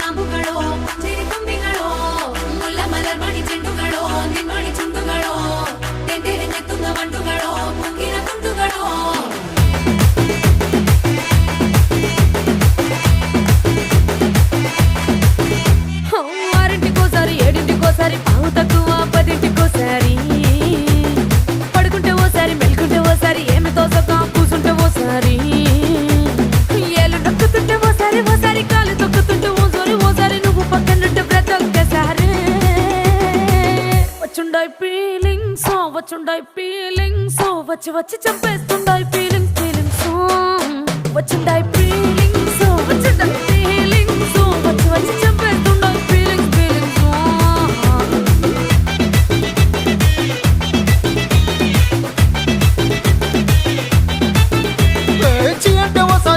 കാമ്പുകളോ ചെരിക്കൊമ്പികളോ മുല്ല മലർമണി ചെണ്ടുകളോ നിന്മണി ചുണ്ടുകളോ തെന്തെറിഞ്ഞെത്തുന്ന വണ്ടുകളോ പൊങ്കിന തുണ്ടുകളോ ఆరింటికోసారి ఏడింటికోసారి పావు తక్కువ పదింటికోసారి పడుకుంటే ఓసారి మెలుకుంటే ఓసారి ఏమి తోసక కూసుంటే ఓసారి ఏళ్ళు నొక్కుతుంటే ఓసారి ఓసారి కాలు తొక్కుతుంటే ఓసారి నువ్వు పక్కనుంటే బ్రతొక్కసారి వచ్చుండాయి ఫీలింగ్స్ వచ్చి వచ్చి చంపేస్తుండాయి ఫీలింగ్స్ వచ్చిండాయి